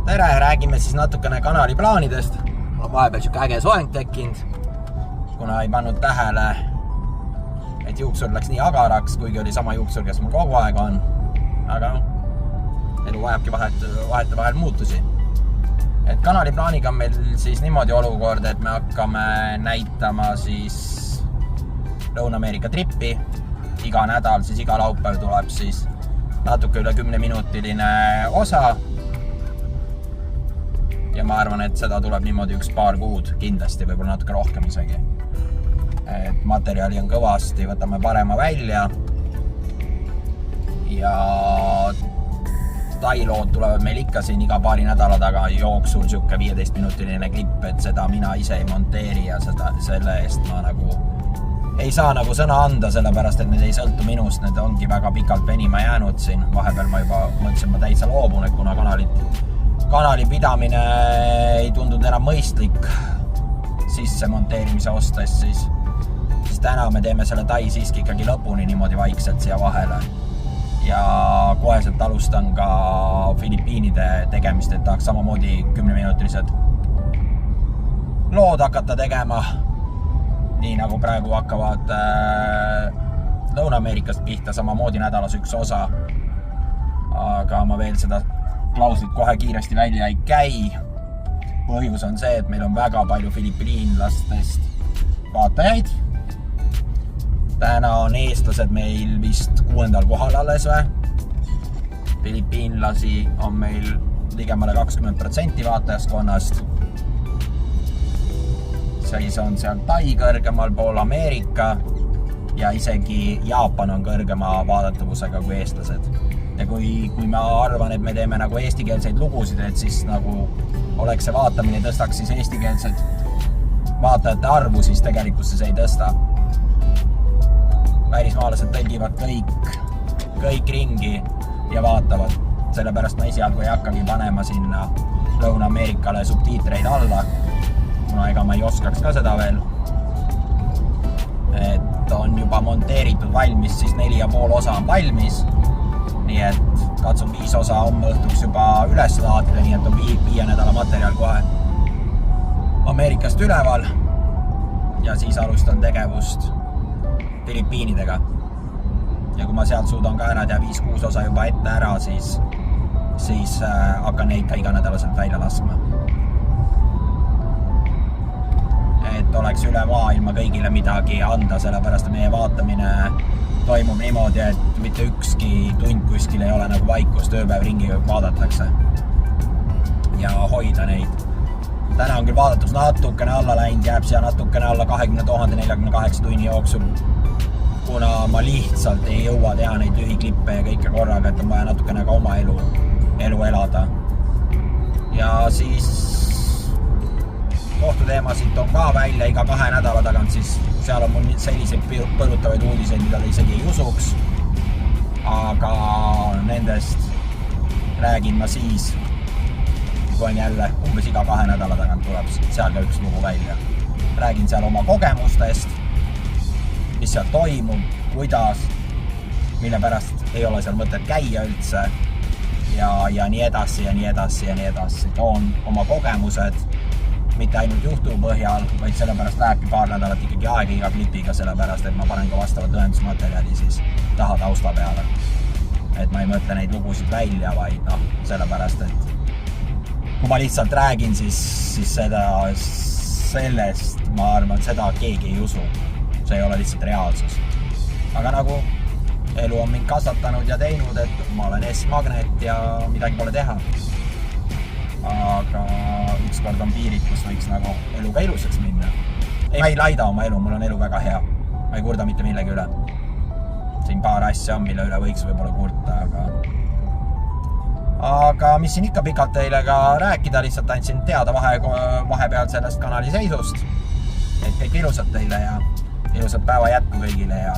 Tere, räägime siis natukene kanali plaanidest. Mul on vahepeal siuke äge soeng tekkinud, kuna ei pannud tähele, et juuksur läks nii agaraks, kuigi oli sama juuksur, kes mul kogu aeg on. Aga elu vajabki vahel muutusi. Et kanali plaaniga on meil siis niimoodi olukord, et me hakkame näitama siis Lõuna-Ameerika trippi. Iga nädal, siis iga laupäev tuleb siis natuke üle 10-minutiline osa. Ja ma arvan, et seda tuleb niimoodi üks paar kuud kindlasti, võib-olla natuke rohkem isegi. Et materjali on kõvasti, võtame parema välja. Ja tailood tulevad meil ikka siin iga paari nädala taga jooksul siuke 15-minutiline klipp, et seda mina ise ei monteeri ja selle eest ma nagu ei saa nagu sõna anda, sellepärast, et need ei sõltu minust, need ongi väga pikalt venima jäänud siin. Vahepeal ma juba mõtlesin, ma täitsa loobun, et kuna kanali pidamine ei tundunud enam mõistlik sisse monteerimise ostes, siis täna me teeme selle tai siiski ikkagi lõpuni niimoodi vaikselt siia vahele. Ja koheselt alustan ka Filipiinide tegemist, et tahaks samamoodi 10-minutilised lood hakata tegema. Nii nagu praegu hakkavad Lõuna-Ameerikast pihta samamoodi nädalas üks osa. Aga ma veel seda klauslit kohe kiiresti välja ei käi. Põhjus on see, et meil on väga palju filipiinlastest vaatajaid. Täna on eestlased meil vist 6. kohal alles või. Filipiinlasi on meil ligemale 20% vaatajaskonnast. Siis on seal Tai kõrgemal pool Ameerika ja isegi Jaapan on kõrgema vaadatavusega kui eestlased. Ja kui ma arvan, et me teeme nagu eestikeelseid lugusid, et siis nagu oleks see vaatamine tõstaks siis eestikeelsed vaatajate arvu, siis tegelikult see ei tõsta. Välismaalased tõlgivad kõik ringi ja vaatavad. Sellepärast ma esialgu ei hakkagi panema sinna Lõuna-Ameerikale subtiitreid alla, kuna ega ma ei oskaks ka seda veel. Et on juba monteeritud valmis, siis 4,5 osa on valmis. Nii et katsun 5 osa homme õhtuks juba üles laadida, nii et on 5 nädala materjal kohe Ameerikast üleval. Ja siis alustan tegevust Filipiinidega. Ja kui ma sealt suudan ka ära teha 5-6 osa juba ette ära, siis hakkan neid ka iga nädalaselt välja laskma. Et oleks üle maailma kõigile midagi anda, sellepärast et meie vaatamine toimub niimoodi, et mitte ükski tund kuskil ei ole nagu vaikust, ööpäev ringi vaadatakse ja hoida neid. Täna on küll vaadatus natukene alla läinud, jääb siia natukene alla 20 048 tunni jooksul, kuna ma lihtsalt ei jõua teha neid lühiklippe ja kõike korraga, et on vaja natukene ka oma elu elada. Ja siis kohtuteemasid on ka välja iga 2 nädala tagant, siis seal on mul selliseid põrutavaid uudiseid, mida ta isegi ei usuks. Aga nendest räägin ma siis, kui on jälle umbes iga 2 nädala tagant tuleb seal ka üks lugu välja. Räägin seal oma kogemustest, mis seal toimub, kuidas, mille pärast ei ole seal mõtet käia üldse ja nii edasi ja nii edasi ja nii edasi. Toon oma kogemused mitte ainult juhtu põhjal, vaid sellepärast lähebki paar nädalat ikkagi aega iga klipiga, sellepärast, et ma panen ka vastavat tõendusmaterjali siis taha tausta peale. Et ma ei mõtle neid lugusid välja, vaid sellepärast, et kui ma lihtsalt räägin, siis sellest ma arvan, et seda keegi ei usu. See ei ole lihtsalt reaalsus. Aga nagu elu on mind kasvatanud ja teinud, et ma olen S-magnet ja midagi pole teha. Aga ükskord on piirid, kus võiks nagu eluga ilusaks minna. Ma ei laida oma elu, mul on elu väga hea. Ma ei kurda mitte millegi üle. Siin paar asja on, mille üle võiks võib-olla kurta, aga mis siin ikka pikalt teile ka rääkida, lihtsalt andsin teada vahepeal sellest kanali seisust. Et kõik ilusad teile ja ilusad päeva jätku kõigile ja